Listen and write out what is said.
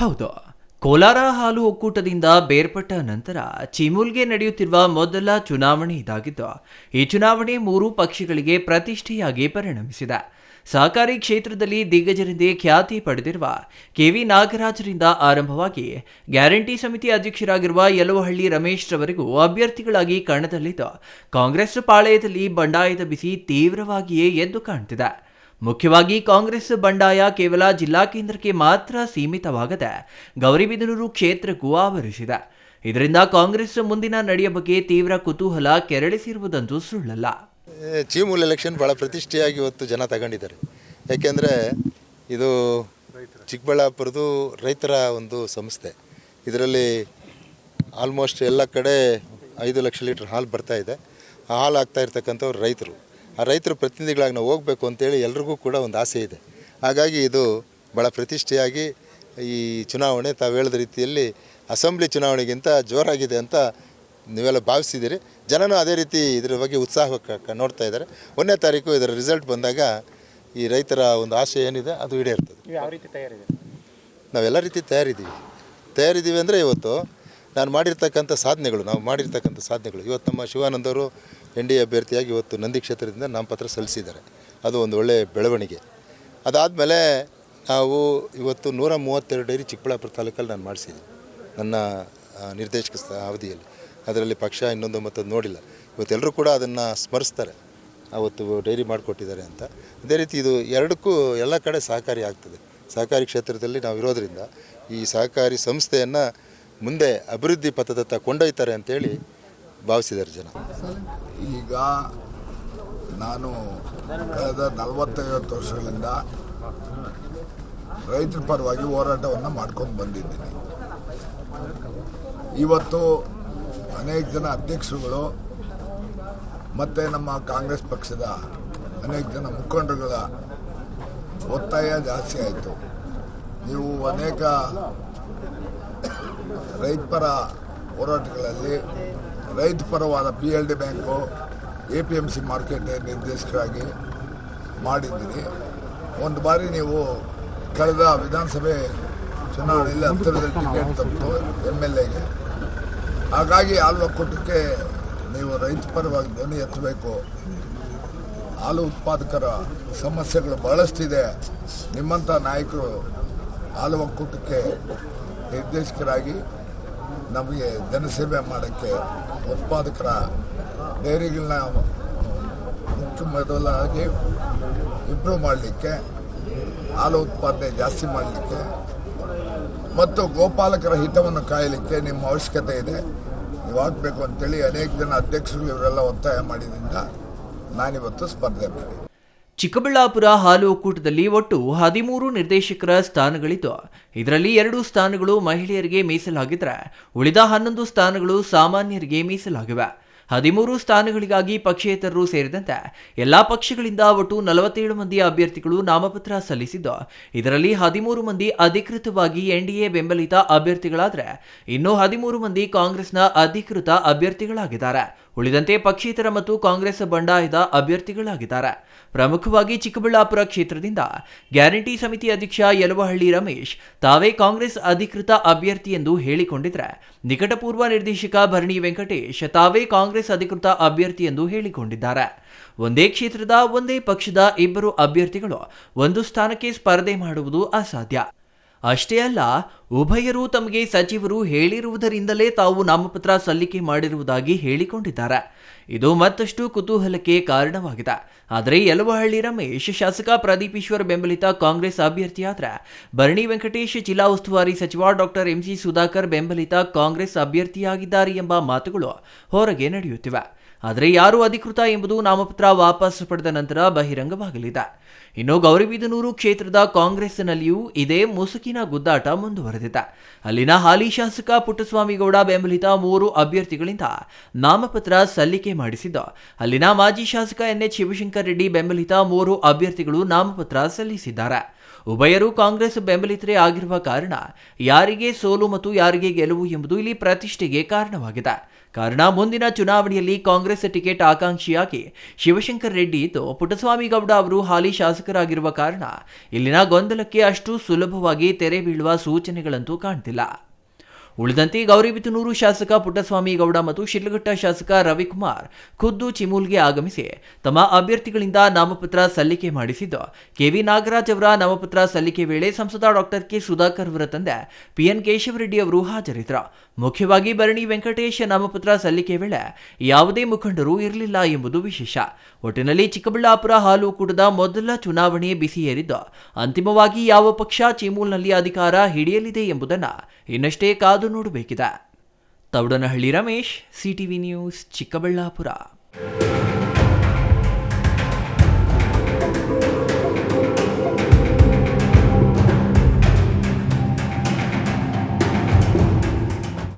ಹೌದು, ಕೋಲಾರ ಹಾಲು ಒಕ್ಕೂಟದಿಂದ ಬೇರ್ಪಟ್ಟ ನಂತರ ಚಿಮುಲ್ಗೆ ನಡೆಯುತ್ತಿರುವ ಮೊದಲ ಚುನಾವಣೆ ಇದಾಗಿದ್ದು, ಈ ಚುನಾವಣೆ 3 ಪಕ್ಷಗಳಿಗೆ ಪ್ರತಿಷ್ಠೆಯಾಗಿ ಪರಿಣಮಿಸಿದೆ. ಸಹಕಾರಿ ಕ್ಷೇತ್ರದಲ್ಲಿ ದಿಗ್ಗಜರೆಂದೇ ಖ್ಯಾತಿ ಪಡೆದಿರುವ ಕೆವಿ ನಾಗರಾಜರಿಂದ ಆರಂಭವಾಗಿ ಗ್ಯಾರಂಟಿ ಸಮಿತಿ ಅಧ್ಯಕ್ಷರಾಗಿರುವ ಯಲುವಹಳ್ಳಿ ರಮೇಶ್ ರವರಿಗೂ ಅಭ್ಯರ್ಥಿಗಳಾಗಿ ಕಣದಲ್ಲಿದ್ದು, ಕಾಂಗ್ರೆಸ್ ಪಾಳೆಯದಲ್ಲಿ ಬಂಡಾಯದ ಬಿಸಿ ತೀವ್ರವಾಗಿಯೇ ಎದ್ದು ಕಾಣುತ್ತಿದೆ. ಮುಖ್ಯವಾಗಿ ಕಾಂಗ್ರೆಸ್ ಬಂಡಾಯ ಕೇವಲ ಜಿಲ್ಲಾ ಕೇಂದ್ರಕ್ಕೆ ಮಾತ್ರ ಸೀಮಿತವಾಗದೆ ಗೌರಿಬಿದನೂರು ಕ್ಷೇತ್ರಕ್ಕೂ ಆವರಿಸಿದೆ. ಇದರಿಂದ ಕಾಂಗ್ರೆಸ್ ಮುಂದಿನ ನಡೆಯ ಬಗ್ಗೆ ತೀವ್ರ ಕುತೂಹಲ ಕೆರಳಿಸಿರುವುದಂತೂ ಸುಳ್ಳಲ್ಲ. ಚೀಮೂಲ್ ಎಲೆಕ್ಷನ್ ಭಾಳ ಪ್ರತಿಷ್ಠೆಯಾಗಿ ಇವತ್ತು ಜನ ತಗೊಂಡಿದ್ದಾರೆ. ಯಾಕೆಂದರೆ ಇದು ಚಿಕ್ಕಬಳ್ಳಾಪುರದು ರೈತರ ಒಂದು ಸಂಸ್ಥೆ. ಇದರಲ್ಲಿ ಆಲ್ಮೋಸ್ಟ್ ಎಲ್ಲ ಕಡೆ 5 ಲಕ್ಷ ಲೀಟ್ರ್ ಹಾಲು ಬರ್ತಾ ಇದೆ. ಆ ಹಾಲು ಆಗ್ತಾ ಇರ್ತಕ್ಕಂಥವ್ರು ರೈತರು. ಆ ರೈತರ ಪ್ರತಿನಿಧಿಗಳಾಗಿ ನಾವು ಹೋಗಬೇಕು ಅಂತೇಳಿ ಎಲ್ರಿಗೂ ಕೂಡ ಒಂದು ಆಸೆ ಇದೆ. ಹಾಗಾಗಿ ಇದು ಭಾಳ ಪ್ರತಿಷ್ಠೆಯಾಗಿ ಈ ಚುನಾವಣೆ ತಾವು ಹೇಳಿದ ರೀತಿಯಲ್ಲಿ ಅಸೆಂಬ್ಲಿ ಚುನಾವಣೆಗಿಂತ ಜೋರಾಗಿದೆ ಅಂತ ನೀವೆಲ್ಲ ಭಾವಿಸಿದ್ದೀರಿ. ಜನನೂ ಅದೇ ರೀತಿ ಇದರ ಬಗ್ಗೆ ಉತ್ಸಾಹಕ್ಕೆ ನೋಡ್ತಾ ಇದ್ದಾರೆ. 1ನೇ ತಾರೀಕು ಇದರ ರಿಸಲ್ಟ್ ಬಂದಾಗ ಈ ರೈತರ ಒಂದು ಆಸೆ ಏನಿದೆ ಅದು ಈಡೇರ್ತದೆ. ಯಾವ ರೀತಿ ತಯಾರಿದೆ? ನಾವೆಲ್ಲ ರೀತಿ ತಯಾರಿದ್ದೀವಿ ಅಂದರೆ ಇವತ್ತು ನಾವು ಮಾಡಿರ್ತಕ್ಕಂಥ ಸಾಧನೆಗಳು ಇವತ್ತು ನಮ್ಮ ಶಿವಾನಂದವರು NDA ಅಭ್ಯರ್ಥಿಯಾಗಿ ಇವತ್ತು ನಂದಿ ಕ್ಷೇತ್ರದಿಂದ ನಾಮಪತ್ರ ಸಲ್ಲಿಸಿದ್ದಾರೆ. ಅದು ಒಂದು ಒಳ್ಳೆಯ ಬೆಳವಣಿಗೆ. ಅದಾದಮೇಲೆ ನಾವು ಇವತ್ತು 132 ಡೈರಿ ಚಿಕ್ಕಬಳ್ಳಾಪುರ ತಾಲೂಕಲ್ಲಿ ನಾನು ಮಾಡಿಸಿದ್ದೀನಿ ನನ್ನ ನಿರ್ದೇಶಕ ಅವಧಿಯಲ್ಲಿ. ಅದರಲ್ಲಿ ಪಕ್ಷ ಇನ್ನೊಂದು ಮತ್ತೊಂದು ನೋಡಿಲ್ಲ. ಇವತ್ತೆಲ್ಲರೂ ಕೂಡ ಅದನ್ನು ಸ್ಮರಿಸ್ತಾರೆ, ಅವತ್ತು ಡೈರಿ ಮಾಡಿಕೊಟ್ಟಿದ್ದಾರೆ ಅಂತ. ಅದೇ ರೀತಿ ಇದು ಎರಡಕ್ಕೂ ಎಲ್ಲ ಕಡೆ ಸಹಕಾರಿ ಆಗ್ತದೆ. ಸಹಕಾರಿ ಕ್ಷೇತ್ರದಲ್ಲಿ ನಾವು ಇರೋದರಿಂದ ಈ ಸಹಕಾರಿ ಸಂಸ್ಥೆಯನ್ನು ಮುಂದೆ ಅಭಿವೃದ್ಧಿ ಪಥದತ್ತ ಕೊಂಡೊಯ್ತಾರೆ ಅಂತೇಳಿ ಭಾವಿಸಿದ್ದಾರೆ ಜನ. ಈಗ ನಾನು ಕಳೆದ 40-50 ವರ್ಷಗಳಿಂದ ರೈತರ ಪರವಾಗಿ ಹೋರಾಟವನ್ನು ಮಾಡ್ಕೊಂಡು ಬಂದಿದ್ದೀನಿ. ಇವತ್ತು ಅನೇಕ ಜನ ಅಧ್ಯಕ್ಷರುಗಳು ಮತ್ತು ನಮ್ಮ ಕಾಂಗ್ರೆಸ್ ಪಕ್ಷದ ಅನೇಕ ಜನ ಮುಖಂಡರುಗಳ ಒತ್ತಾಯ ಜಾಸ್ತಿ ಆಯಿತು. ನೀವು ಅನೇಕ ರೈತಪರ ಹೋರಾಟಗಳಲ್ಲಿ ರೈತ ಪರವಾದ PLD ಬ್ಯಾಂಕು, APMC ಮಾರ್ಕೆಟ್ ನಿರ್ದೇಶಕರಾಗಿ ಮಾಡಿದ್ದೀರಿ. ಒಂದು ಬಾರಿ ನೀವು ಕಳೆದ ವಿಧಾನಸಭೆ ಚುನಾವಣೆಯಲ್ಲಿ ಹತ್ತಿರದ ಟಿಕೆಟ್ ತಪ್ಪು MLAಗೆ. ಹಾಗಾಗಿ ಹಾಲು ಒಕ್ಕೂಟಕ್ಕೆ ನೀವು ರೈತ ಪರವಾಗಿ ಧ್ವನಿ ಎತ್ತಬೇಕು. ಹಾಲು ಉತ್ಪಾದಕರ ಸಮಸ್ಯೆಗಳು ಬಹಳಷ್ಟಿದೆ. ನಿಮ್ಮಂಥ ನಾಯಕರು ಹಾಲು ಒಕ್ಕೂಟಕ್ಕೆ ನಿರ್ದೇಶಕರಾಗಿ ನಮಗೆ ಜನಸೇವೆ ಮಾಡೋಕ್ಕೆ, ಉತ್ಪಾದಕರ ಡೈರಿಗಳನ್ನ ಮೊದಲಾಗಿ ಇಂಪ್ರೂವ್ ಮಾಡಲಿಕ್ಕೆ, ಹಾಲು ಉತ್ಪಾದನೆ ಜಾಸ್ತಿ ಮಾಡಲಿಕ್ಕೆ ಮತ್ತು ಗೋಪಾಲಕರ ಹಿತವನ್ನು ಕಾಯಲಿಕ್ಕೆ ನಿಮ್ಮ ಅವಶ್ಯಕತೆ ಇದೆ. ನೀವು ಆಗಬೇಕು ಅಂತೇಳಿ ಅನೇಕ ಜನ ಅಧ್ಯಕ್ಷರು ಇವರೆಲ್ಲ ಒತ್ತಾಯ ಮಾಡಿದ್ರಿಂದ ನಾನಿವತ್ತು ಸ್ಪರ್ಧೆ ಮಾಡಿ. ಚಿಕ್ಕಬಳ್ಳಾಪುರ ಹಾಲು ಒಕ್ಕೂಟದಲ್ಲಿ ಒಟ್ಟು 13 ನಿರ್ದೇಶಕರ ಸ್ಥಾನಗಳಿದ್ದು, ಇದರಲ್ಲಿ 2 ಸ್ಥಾನಗಳು ಮಹಿಳೆಯರಿಗೆ ಮೀಸಲಾಗಿದ್ದರೆ ಉಳಿದ 11 ಸ್ಥಾನಗಳು ಸಾಮಾನ್ಯರಿಗೆ ಮೀಸಲಾಗಿವೆ. 13 ಸ್ಥಾನಗಳಿಗಾಗಿ ಪಕ್ಷೇತರರು ಸೇರಿದಂತೆ ಎಲ್ಲಾ ಪಕ್ಷಗಳಿಂದ ಒಟ್ಟು 47 ಮಂದಿ ಅಭ್ಯರ್ಥಿಗಳು ನಾಮಪತ್ರ ಸಲ್ಲಿಸಿದ್ದು, ಇದರಲ್ಲಿ 13 ಮಂದಿ ಅಧಿಕೃತವಾಗಿ NDA ಬೆಂಬಲಿತ ಅಭ್ಯರ್ಥಿಗಳಾದರೆ ಇನ್ನು 13 ಮಂದಿ ಕಾಂಗ್ರೆಸ್ನ ಅಧಿಕೃತ ಅಭ್ಯರ್ಥಿಗಳಾಗಿದ್ದಾರೆ. ಉಳಿದಂತೆ ಪಕ್ಷೇತರ ಮತ್ತು ಕಾಂಗ್ರೆಸ್ ಬಂಡಾಯದ ಅಭ್ಯರ್ಥಿಗಳಾಗಿದ್ದಾರೆ. ಪ್ರಮುಖವಾಗಿ ಚಿಕ್ಕಬಳ್ಳಾಪುರ ಕ್ಷೇತ್ರದಿಂದ ಗ್ಯಾರಂಟಿ ಸಮಿತಿ ಅಧ್ಯಕ್ಷ ಯಲುವಹಳ್ಳಿ ರಮೇಶ್ ತಾವೇ ಕಾಂಗ್ರೆಸ್ ಅಧಿಕೃತ ಅಭ್ಯರ್ಥಿ ಎಂದು ಹೇಳಿಕೊಂಡಿದ್ರೆ, ನಿಕಟಪೂರ್ವ ನಿರ್ದೇಶಕ ಭರಣಿ ವೆಂಕಟೇಶ್ ತಾವೇ ಕಾಂಗ್ರೆಸ್ ಅಧಿಕೃತ ಅಭ್ಯರ್ಥಿ ಎಂದು ಹೇಳಿಕೊಂಡಿದ್ದಾರೆ. ಒಂದೇ ಕ್ಷೇತ್ರದ ಒಂದೇ ಪಕ್ಷದ 2 ಅಭ್ಯರ್ಥಿಗಳು ಒಂದು ಸ್ಥಾನಕ್ಕೆ ಸ್ಪರ್ಧೆ ಮಾಡುವುದು ಅಸಾಧ್ಯ. ಅಷ್ಟೇ ಅಲ್ಲ, ಉಭಯರು ತಮಗೆ ಸಚಿವರು ಹೇಳಿರುವುದರಿಂದಲೇ ತಾವು ನಾಮಪತ್ರ ಸಲ್ಲಿಕೆ ಮಾಡಿರುವುದಾಗಿ ಹೇಳಿಕೊಂಡಿದ್ದಾರೆ. ಇದು ಮತ್ತಷ್ಟು ಕುತೂಹಲಕ್ಕೆ ಕಾರಣವಾಗಿದೆ. ಆದರೆ ಯಲುವಹಳ್ಳಿ ರಮೇಶ್ ಶಾಸಕ ಪ್ರದೀಪ್ ಈಶ್ವರ್ ಬೆಂಬಲಿತ ಕಾಂಗ್ರೆಸ್ ಅಭ್ಯರ್ಥಿಯಾದರೆ, ಭರಣಿ ವೆಂಕಟೇಶ್ ಜಿಲ್ಲಾ ಉಸ್ತುವಾರಿ ಸಚಿವ ಡಾಕ್ಟರ್ MC ಸುಧಾಕರ್ ಬೆಂಬಲಿತ ಕಾಂಗ್ರೆಸ್ ಅಭ್ಯರ್ಥಿಯಾಗಿದ್ದಾರೆ ಎಂಬ ಮಾತುಗಳು ಹೊರಗೆ ನಡೆಯುತ್ತಿವೆ. ಆದರೆ ಯಾರು ಅಧಿಕೃತ ಎಂಬುದು ನಾಮಪತ್ರ ವಾಪಸ್ ಪಡೆದ ನಂತರ ಬಹಿರಂಗವಾಗಲಿದೆ. ಇನ್ನು ಗೌರಿಬಿದನೂರು ಕ್ಷೇತ್ರದ ಕಾಂಗ್ರೆಸ್ನಲ್ಲಿಯೂ ಇದೇ ಮುಸುಕಿನ ಗುದ್ದಾಟ ಮುಂದುವರೆದಿದೆ. ಅಲ್ಲಿನ ಹಾಲಿ ಶಾಸಕ ಪುಟ್ಟಸ್ವಾಮಿಗೌಡ ಬೆಂಬಲಿತ 3 ಅಭ್ಯರ್ಥಿಗಳಿಂದ ನಾಮಪತ್ರ ಸಲ್ಲಿಕೆ ಮಾಡಿಸಿದ್ದು, ಅಲ್ಲಿನ ಮಾಜಿ ಶಾಸಕ NH ಶಿವಶಂಕರ್ ರೆಡ್ಡಿ ಬೆಂಬಲಿತ 3 ಅಭ್ಯರ್ಥಿಗಳು ನಾಮಪತ್ರ ಸಲ್ಲಿಸಿದ್ದಾರೆ. ಉಭಯರು ಕಾಂಗ್ರೆಸ್ ಬೆಂಬಲಿತರೇ ಆಗಿರುವ ಕಾರಣ ಯಾರಿಗೆ ಸೋಲು ಮತ್ತು ಯಾರಿಗೆ ಗೆಲುವು ಎಂಬುದು ಇಲ್ಲಿ ಪ್ರತಿಷ್ಠೆಗೆ ಕಾರಣವಾಗಿದೆ. ಕಾರಣ ಮುಂದಿನ ಚುನಾವಣೆಯಲ್ಲಿ ಕಾಂಗ್ರೆಸ್ ಟಿಕೆಟ್ ಆಕಾಂಕ್ಷಿಯಾಗಿ ಶಿವಶಂಕರ್ ರೆಡ್ಡಿ ಇದ್ದು, ಪುಟ್ಟಸ್ವಾಮಿ ಗೌಡ ಅವರು ಹಾಲಿ ಶಾಸಕರಾಗಿರುವ ಕಾರಣ ಇಲ್ಲಿನ ಗೊಂದಲಕ್ಕೆ ಅಷ್ಟು ಸುಲಭವಾಗಿ ತೆರೆ ಬೀಳುವ ಸೂಚನೆಗಳಂತೂ ಕಾಣ್ತಿಲ್ಲ. ಉಳಿದಂತೆ ಗೌರಿಬಿದನೂರು ಶಾಸಕ ಪುಟ್ಟಸ್ವಾಮಿ ಗೌಡ ಮತ್ತು ಶಿಡ್ಲಘಟ್ಟ ಶಾಸಕ ರವಿಕುಮಾರ್ ಖುದ್ದು ಚಿಮೂಲ್ಗೆ ಆಗಮಿಸಿ ತಮ್ಮ ಅಭ್ಯರ್ಥಿಗಳಿಂದ ನಾಮಪತ್ರ ಸಲ್ಲಿಕೆ ಮಾಡಿಸಿದ್ದು, ಕೆವಿ ನಾಗರಾಜ್ ಅವರ ನಾಮಪತ್ರ ಸಲ್ಲಿಕೆ ವೇಳೆ ಸಂಸದ ಡಾಕ್ಟರ್ ಕೆ ಸುಧಾಕರ್ ಅವರ ತಂದೆ ಪಿಎನ್ ಕೇಶವರೆಡ್ಡಿ ಅವರು ಹಾಜರಿದ್ದರು. ಮುಖ್ಯವಾಗಿ ಭರಣಿ ವೆಂಕಟೇಶ್ ನಾಮಪತ್ರ ಸಲ್ಲಿಕೆ ವೇಳೆ ಯಾವುದೇ ಮುಖಂಡರು ಇರಲಿಲ್ಲ ಎಂಬುದು ವಿಶೇಷ. ಒಟ್ಟಿನಲ್ಲಿ ಚಿಕ್ಕಬಳ್ಳಾಪುರ ಹಾಲು ಒಕ್ಕೂಟದ ಮೊದಲ ಚುನಾವಣೆ ಬಿಸಿಯೇರಿದ್ದು, ಅಂತಿಮವಾಗಿ ಯಾವ ಪಕ್ಷ ಚಿಮೂಲ್ನಲ್ಲಿ ಅಧಿಕಾರ ಹಿಡಿಯಲಿದೆ ಎಂಬುದನ್ನು ಇನ್ನಷ್ಟೇ ಕಾದು ನೋಡಬೇಕಿದೆ. Thoudanahalli Ramesh, CTV news, Chikkaballapur.